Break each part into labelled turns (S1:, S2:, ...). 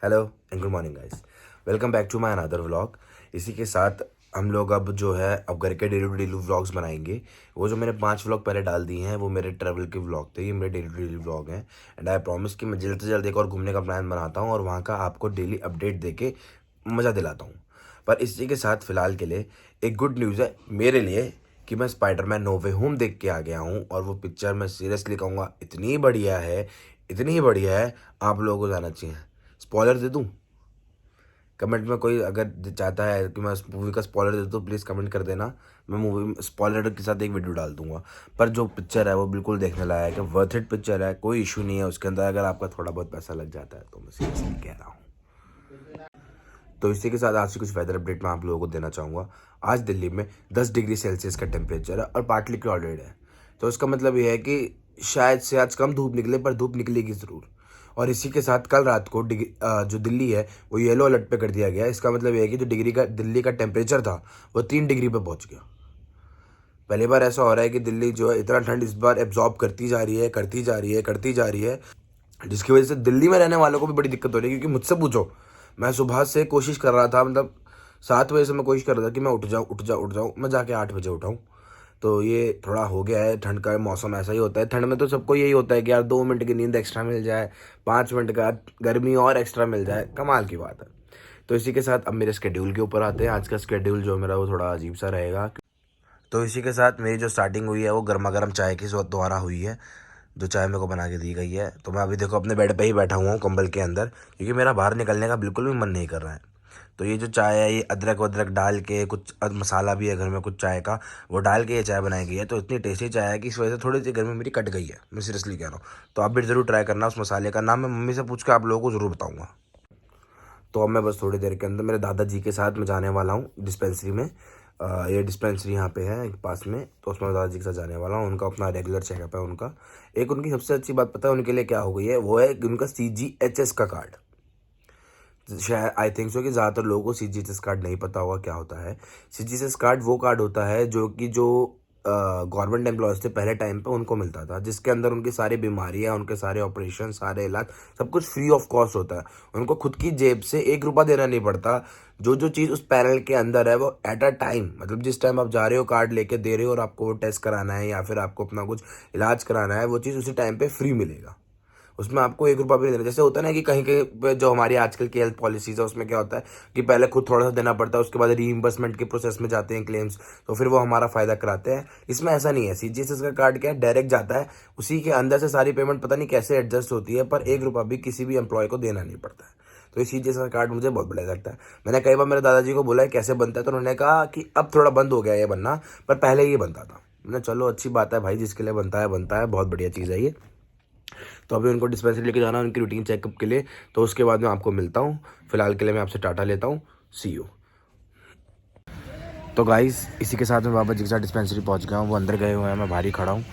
S1: Hello and good morning guys. Welcome back to my another vlog. इसी के साथ हम लोग अब जो है अब घर के डेली टू डेली व्लॉग्स बनाएंगे। वो जो मैंने 5 व्लॉग पहले डाल दिए हैं वो मेरे ट्रैवल के व्लॉग थे, ये मेरे डेली टू डेली व्लॉग हैं। एंड आई प्रॉमिस कि मैं जल्द से जल्द एक और घूमने का प्लान बनाता हूँ और वहाँ का आपको डेली अपडेट देके मज़ा दिलाता हूँ। पर इसी के साथ फ़िलहाल के लिए एक गुड न्यूज़ है मेरे लिए कि मैं स्पाइडरमैन नो वे होम देख के आ गया हूँ और वो पिक्चर मैं सीरियसली कहूँगा इतनी बढ़िया है, इतनी बढ़िया है, आप लोगों को जाना चाहिए। स्पॉइलर दे दूँ? कमेंट में कोई अगर चाहता है कि मैं उस मूवी का स्पॉइलर दे दूँ तो प्लीज़ कमेंट कर देना, मैं मूवी स्पॉइलर के साथ एक वीडियो डाल दूंगा। पर जो पिक्चर है वो बिल्कुल देखने लायक है, वर्थ इट पिक्चर है, कोई इशू नहीं है उसके अंदर अगर आपका थोड़ा बहुत पैसा लग जाता है तो मैं सीरियसली कह रहा हूँ। तो इसी के साथ आज से कुछ वेदर अपडेट मैं आप लोगों को देना चाहूँगा। आज दिल्ली में 10 डिग्री सेल्सियस का टेम्परेचर है और पार्टली क्लाउडेड है, तो इसका मतलब ये है कि शायद से आज कम धूप निकले पर धूप निकलेगी ज़रूर। और इसी के साथ कल रात को जो दिल्ली है वो येलो अलर्ट पे कर दिया गया। इसका मतलब ये है कि जो दिल्ली का टेम्परेचर था वो 3 डिग्री पे पहुंच गया। पहली बार ऐसा हो रहा है कि दिल्ली जो है इतना ठंड इस बार एब्जॉर्ब करती जा रही है, करती जा रही है, जिसकी वजह से दिल्ली में रहने वालों को भी बड़ी दिक्कत हो रही है। क्योंकि मुझसे पूछो, मैं सुबह से कोशिश कर रहा था, मतलब 7 बजे से मैं कोशिश कर रहा था कि मैं उठ जाऊँ, मैं जाके 8 बजे उठाऊँ। तो ये थोड़ा हो गया है, ठंड का मौसम ऐसा ही होता है। ठंड में तो सबको यही होता है कि यार 2 मिनट की नींद एक्स्ट्रा मिल जाए, 5 मिनट का गर्मी और एक्स्ट्रा मिल जाए, कमाल की बात है। तो इसी के साथ अब मेरे स्केड्यूल के ऊपर आते हैं। आज का स्केड्यूल जो मेरा वो थोड़ा अजीब सा रहेगा। तो इसी के साथ मेरी जो स्टार्टिंग हुई है वो गर्मा गर्म चाय की द्वारा हुई है, जो चाय मेरे को बना के दी गई है। तो मैं अभी देखो अपने बेड पे ही बैठा हुआ हूँ कंबल के अंदर, क्योंकि मेरा बाहर निकलने का बिल्कुल भी मन नहीं कर रहा है। तो ये जो चाय है ये अदरक वदरक डाल के, कुछ मसाला भी है घर में कुछ चाय का, वो डाल के ये चाय बनाई गई है। तो इतनी टेस्टी चाय है कि इस वजह से थोड़ी सी गर्मी मेरी कट गई है, मैं सीरियसली कह रहा हूँ। तो आप भी ज़रूर ट्राई करना। उस मसाले का नाम मैं मम्मी से पूछ के आप लोगों को ज़रूर बताऊँगा। तो अब मैं बस थोड़ी देर के अंदर मेरे दादाजी के साथ मैं जाने वाला हूँ डिस्पेंसरी में। ये डिस्पेंसरी यहाँ पे है पास में, तो उसमें दादाजी के साथ जाने वाला हूँ। उनका अपना रेगुलर चेकअप है उनका। एक उनकी सबसे अच्छी बात पता है उनके लिए क्या हो गई है, वो है उनका CGHS का कार्ड। शायद आई थिंक सो कि ज़्यादातर लोगों को CGHS कार्ड नहीं पता होगा क्या होता है। CGHS कार्ड वो कार्ड होता है जो कि जो गवर्नमेंट एम्प्लॉयज़ थे पहले टाइम पे उनको मिलता था, जिसके अंदर उनकी सारी बीमारियां, उनके सारे ऑपरेशन, सारे इलाज, सब कुछ फ्री ऑफ कॉस्ट होता है। उनको खुद की जेब से 1 रुपया देना नहीं पड़ता। जो जो चीज़ उस पैनल के अंदर है वो एट अ टाइम, मतलब जिस टाइम आप जा रहे हो कार्ड लेके दे रहे हो और आपको वो टेस्ट कराना है या फिर आपको अपना कुछ इलाज कराना है, वो चीज़ उसी टाइम पे फ्री मिलेगा। उसमें आपको 1 रुपया भी नहीं देना। जैसे होता है ना कि कहीं कहीं पे जो हमारी आजकल की हेल्थ पॉलिसीज़ है उसमें क्या होता है कि पहले खुद थोड़ा सा देना पड़ता है, उसके बाद रीइंबर्समेंट के प्रोसेस में जाते हैं क्लेम्स, तो फिर वो हमारा फ़ायदा कराते हैं। इसमें ऐसा नहीं है। CGHS का कार्ड क्या है, डायरेक्ट जाता है, उसी के अंदर से सारी पेमेंट पता नहीं कैसे एडजस्ट होती है, पर 1 रुपया भी किसी भी एम्प्लॉय को देना नहीं पड़ता है। तो इस CGHS का कार्ड मुझे बहुत बढ़िया लगता है। मैंने कई बार मेरे दादाजी को बोला है कैसे बनता है, तो उन्होंने कहा कि अब थोड़ा बंद हो गया ये बनना, पर पहले ये बनता था। मैंने चलो अच्छी बात है भाई, जिसके लिए बनता है, बहुत बढ़िया चीज़ है ये। तो अभी उनको डिस्पेंसरी लेके जाना है उनकी रूटीन चेकअप के लिए, तो उसके बाद मैं आपको मिलता हूँ। फिलहाल के लिए मैं आपसे टाटा लेता हूँ, सी यू। तो गाइस इसी के साथ मैं बाबा जी के साथ डिस्पेंसरी पहुँच गया हूँ। वो अंदर गए हुए हैं, मैं बाहर ही खड़ा हूँ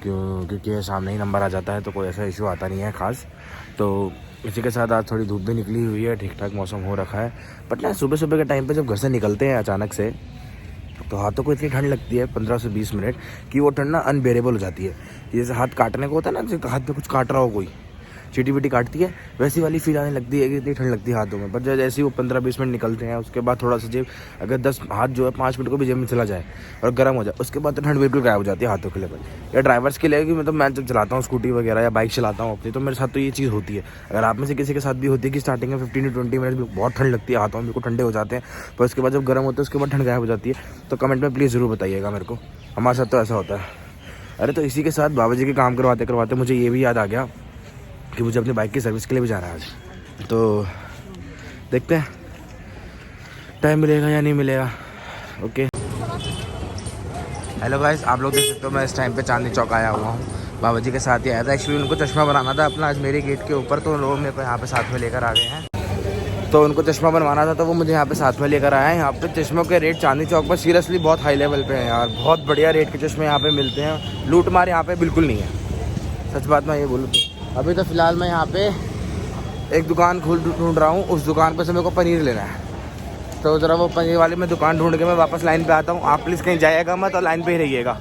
S1: क्योंकि सामने ही नंबर आ जाता है तो कोई ऐसा इशू आता नहीं है ख़ास। तो इसी के साथ आज थोड़ी धूप भी निकली हुई है, ठीक ठाक मौसम हो रखा है। बट ना सुबह सुबह के टाइम पर जब घर से निकलते हैं अचानक से, तो हाथों को इतनी ठंड लगती है 15 से 20 मिनट कि वो ठंड ना अनबेरेबल हो जाती है। जैसे हाथ काटने को होता है ना, जैसे हाथ पे कुछ काट रहा हो, कोई चीटी बीटी काटती है, वैसी वाली फील आने लगती है कि इतनी ठंड लगती है हाथों में। पर जैसे ही वो 15-20 मिनट निकलते हैं उसके बाद थोड़ा सा जेब, अगर 10 हाथ जो है 5 मिनट को भी जेब में चला जाए और गर्म हो जाए, उसके बाद तो ठंड बिल्कुल गायब हो जाती है हाथों के लेवल। या ड्राइवर्स के लिए, कि मतलब मैं जब चलाता हूँ स्कूटी वगैरह या बाइक चलाता हूँ अपनी, तो मेरे साथ तो ये चीज़ होती है। अगर आप में से किसी के साथ भी होती है कि स्टार्टिंग में 15 to 20 मिनट बहुत ठंड लगती है, हाथों में को ठंडे हो जाते हैं, पर उसके बाद जब गर्म होते हैं उसके बाद ठंड गायब हो जाती है, तो कमेंट में प्लीज़ ज़रूर बताइएगा मेरे को। हमारे साथ तो ऐसा होता है। अरे तो इसी के साथ बाबा जी के काम करवाते करवाते मुझे ये भी याद आ गया कि मुझे अपनी बाइक की सर्विस के लिए भी जाना है आज। तो देखते हैं टाइम मिलेगा या नहीं मिलेगा। ओके, हेलो गाइस, आप लोग देख सकते हो मैं इस टाइम पे चांदनी चौक आया हुआ हूँ। बाबा जी के साथ ही आया था। एक्चुअली उनको चश्मा बनाना था अपना आज मेरे गेट के ऊपर, तो लोग मेरे को यहाँ पे साथ में लेकर आ गए हैं। तो उनको चश्मा बनवाना था तो वो मुझे यहाँ पे साथ में लेकर आए हैं। यहाँ पे चश्मों के रेट चांदनी चौक पर सीरियसली बहुत हाई लेवल पे हैं यार, बहुत बढ़िया रेट के चश्मे यहाँ पे मिलते हैं। लूट मार यहाँ पे बिल्कुल नहीं है, सच बात मैं ये बोलूँ तो। अभी तो फ़िलहाल मैं यहाँ पे एक दुकान ढूंढ रहा हूँ, उस दुकान पर से मेरे को पनीर लेना है। तो ज़रा वो पनीर वाली मैं दुकान ढूंढ के मैं वापस लाइन पे आता हूँ। आप प्लीज़ कहीं जाइएगा मत और लाइन पे ही रहिएगा।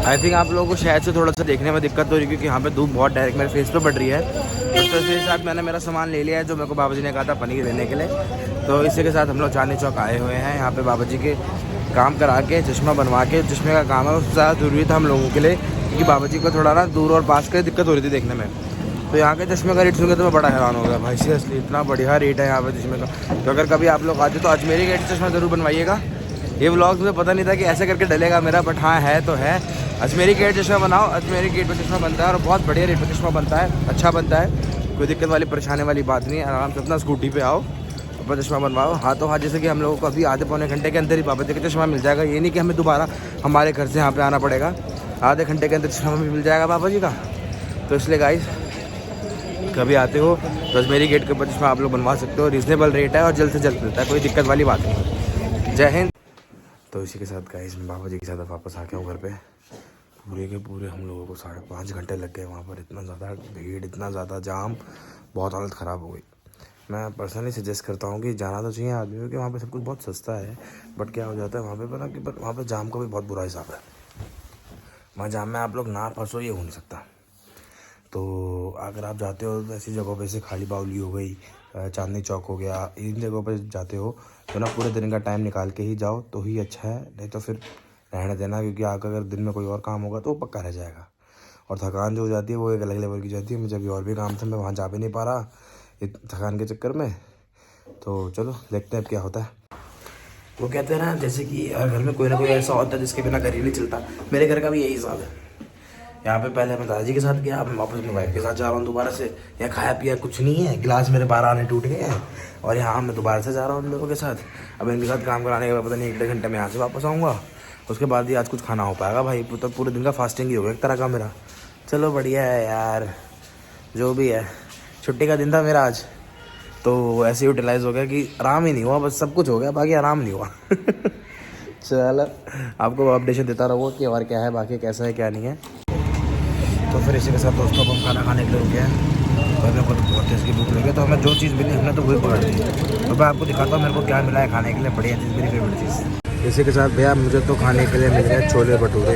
S1: आई थिंक आप लोगों को शायद से थोड़ा सा देखने में दिक्कत हो रही है क्योंकि यहाँ पे धूप बहुत डायरेक्ट मेरे फेस पे पड़ रही है। तो इसके साथ मैंने मेरा सामान ले लिया है जो मेरे को बाबा जी ने कहा था पनीर लेने के लिए। तो इसी के साथ हम लोग चांदनी चौक आए हुए हैं। यहाँ पे बाबा जी के काम करा के चश्मा बनवा के, चश्मे का काम है उससे ज़्यादा ज़रूरी था हम लोगों के लिए, क्योंकि बाबा जी को थोड़ा ना दूर और पास के दिक्कत हो रही थी देखने में। तो यहाँ के चश्मे का रेट सुन के तो मैं बड़ा हैरान हो गया भाई, सीरियसली इतना बढ़िया रेट है यहाँ पे चश्मे का। तो अगर कभी आप लोग आते तो अजमेरी गेट चश्मा ज़रूर बनवाइएगा। ये व्लॉग मुझे पता नहीं था कि ऐसे करके डलेगा मेरा, बट हाँ है तो है। अजमेरी गेट चश्मा बनाओ, अजमेरी गेट पर चश्मा बनता है और बहुत बढ़िया रेट पर चश्मा बनता है, अच्छा बनता है, कोई दिक्कत वाली परेशानी वाली बात नहीं है। आराम से अपना स्कूटी पे आओ, अपना चश्मा बनवाओ हाथों हाथ। जैसे कि हम लोगों को अभी आधे पौने घंटे के अंदर ही बाबा जी का चश्मा मिल जाएगा। ये नहीं कि हमें दोबारा हमारे घर से यहाँ पे आना पड़ेगा, आधे घंटे के अंदर चश्मा भी मिल जाएगा बाबा जी का। तो इसलिए गाइस कभी आते हो तो अजमेरी गेट के ऊपर चश्मा आप लोग बनवा सकते हो, रीज़नेबल रेट है और जल्द से जल्द मिलता है, कोई दिक्कत वाली बात नहीं। जय हिंद। तो इसी के साथ गाइस मैं बाबा जी के साथ वापस आ गया हूँ घर पे। पूरे के पूरे हम लोगों को 5.5 घंटे लग गए वहाँ पर। इतना ज़्यादा भीड़, इतना ज़्यादा जाम, बहुत हालत ख़राब हो गई। मैं पर्सनली सजेस्ट करता हूँ कि जाना तो चाहिए आदमी को, कि वहाँ पे सब कुछ बहुत सस्ता है, बट क्या हो जाता है वहाँ पे ना कि वहाँ पे जाम का भी बहुत बुरा हिसाब है। वहाँ जाम में आप लोग ना फंसो ये हो नहीं सकता। तो अगर आप जाते हो तो ऐसी जगहों पे, जैसे खाली बावली हो गई, चांदनी चौक हो गया, इन जगहों पे जाते हो तो ना पूरे दिन का टाइम निकाल के ही जाओ तो ही अच्छा है, नहीं तो फिर रहने देना, क्योंकि आगे अगर दिन में कोई और काम होगा तो वो पक्का रह जाएगा। और थकान जो हो जाती है वो एक अलग लेवल की जाती है। मुझे अभी और भी काम था, मैं वहाँ जा भी नहीं पा रहा थकान के चक्कर में। तो चलो देखते हैं अब क्या होता है। वो कहते हैं ना, जैसे कि घर में कोई ना कोई ऐसा होता है जिसके बिना घर ही नहीं चलता। मेरे घर का भी यही हिसाब है। यहाँ पे पहले मैं दादाजी के साथ गया, अब मैं वापस अपनी वाइफ के साथ जा रहा हूँ दोबारा से। यहाँ खाया पिया कुछ नहीं है, गिलास मेरे 12 आने टूट गए हैं और यहाँ मैं दोबारा से जा रहा हूँ इन लोगों के साथ। अब इनके साथ काम कराने के बाद पता नहीं 1 डेढ़ घंटे में यहाँ से वापस आऊँगा। उसके बाद ही आज कुछ खाना हो पाएगा भाई, तो पूरे दिन का फास्टिंग ही होगा एक तरह का मेरा। चलो बढ़िया है यार, जो भी है, छुट्टी का दिन था मेरा आज, तो ऐसे यूटिलाइज़ हो गया कि आराम ही नहीं हुआ, बस सब कुछ हो गया बाकी आराम नहीं हुआ। चलो आपको अपडेशन देता रहूँगा कि और क्या है, बाकी कैसा है क्या नहीं है। तो फिर इसी के साथ दोस्तों को हम खाना खाने के लिए रुके हैं और मेरे को तो बहुत तेज़ की भूख लगी, तो हमें जो चीज़ मिली हमने तो वही पकड़ ली। तो मैं आपको दिखाता हूँ मेरे को क्या मिला है खाने के लिए, बढ़िया चीज़, मेरी फेवरेट चीज़। इसी के साथ भैया मुझे तो खाने के लिए मिल गए छोले भटूरे।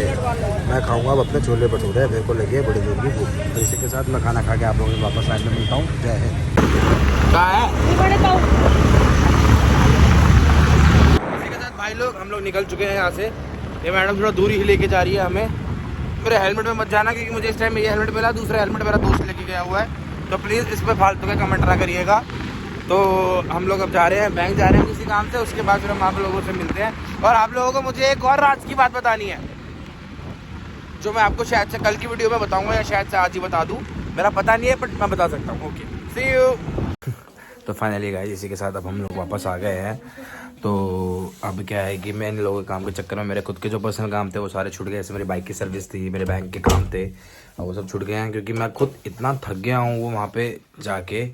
S1: मैं खाऊंगा अब अपने छोले भटूरे, मेरे को लगी है बड़ी जोर की भूख। तो इसी के साथ मैं खाना खा के आप लोगों से वापस लाइन में मिलता हूँ। जय हिंद। इसी के साथ भाई लोग हम लोग निकल चुके हैं यहाँ से। ये मैडम थोड़ा दूर ही लेके जा रही है हमें। मेरे हेलमेट में मत जाना, क्योंकि मुझे इस टाइम में ये हेलमेट मिला, दूसरा हेलमेट मेरा दोस्त लेके गया हुआ है। तो प्लीज़ इस पर फालतू के कमेंट ना करिएगा। तो हम लोग अब जा रहे हैं, बैंक जा रहे हैं किसी काम से, उसके बाद फिर हम आप लोगों से मिलते हैं। और आप लोगों को मुझे एक और राज की बात बतानी है, जो मैं आपको शायद से कल की वीडियो में बताऊंगा या शायद से आज ही बता दूं, मेरा पता नहीं है, बट मैं बता सकता हूँ। Okay, see you. तो फाइनली गाइस इसी के साथ अब हम लोग वापस आ गए हैं। तो अब क्या है कि मैं इन लोगों के काम के चक्कर में मेरे खुद के जो पर्सनल काम थे वो सारे छूट गए। जैसे मेरी बाइक की सर्विस थी, मेरे बैंक के काम थे, और वो सब छूट गए हैं, क्योंकि मैं खुद इतना थक गया हूँ वो वहाँ पे जाके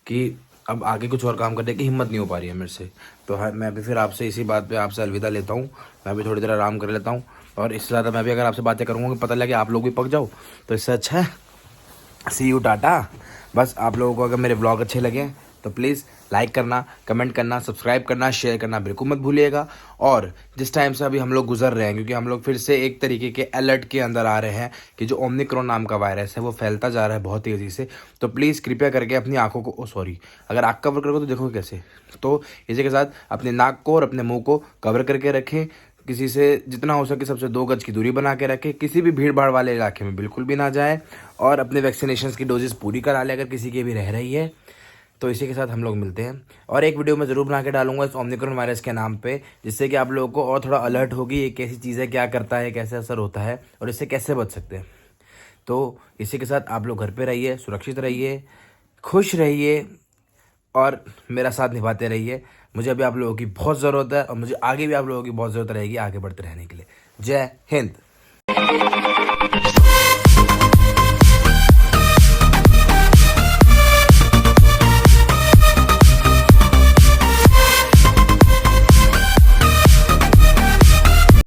S1: कि अब आगे कुछ और काम करने की हिम्मत नहीं हो पा रही है मेरे से। तो हाँ, मैं भी फिर आपसे इसी बात पे आपसे अलविदा लेता हूँ। मैं भी थोड़ी देर आराम कर लेता हूँ, और इससे ज़्यादा मैं भी अगर आपसे बातें करूँगा कि पता लगे आप लोग भी पक जाओ, तो इससे अच्छा है सी यू, टाटा। बस आप लोगों को अगर मेरे ब्लॉग अच्छे लगे तो प्लीज़ लाइक करना, कमेंट करना, सब्सक्राइब करना, शेयर करना बिल्कुल मत भूलिएगा। और जिस टाइम से अभी हम लोग गुजर रहे हैं, क्योंकि हम लोग फिर से एक तरीके के अलर्ट के अंदर आ रहे हैं कि जो ओमिक्रॉन नाम का वायरस है वो फैलता जा रहा है बहुत तेज़ी से। तो प्लीज़ कृपया करके अपनी आंखों को अगर आँख कवर करोगे तो देखो कैसे। तो इसी के साथ अपने नाक को और अपने मुँह को कवर करके रखें। किसी से जितना हो सके सबसे 2 गज की दूरी बना के रखें। किसी भी भीड़ भाड़ वाले इलाके में बिल्कुल भी ना जाएं, और अपने वैक्सीनेशन की डोजेस पूरी करा लें अगर किसी की भी रह रही है। तो इसी के साथ हम लोग मिलते हैं, और एक वीडियो मैं ज़रूर बना के डालूंगा इस ओमिक्रॉन वायरस के नाम पे, जिससे कि आप लोगों को और थोड़ा अलर्ट होगी ये कैसी चीज़ है, क्या करता है, कैसे असर होता है, और इससे कैसे बच सकते हैं। तो इसी के साथ आप लोग घर पे रहिए, सुरक्षित रहिए, खुश रहिए, और मेरा साथ निभाते रहिए। मुझे अभी आप लोगों की बहुत ज़रूरत है, और मुझे आगे भी आप लोगों की बहुत ज़रूरत रहेगी आगे बढ़ते रहने के लिए। जय हिंद।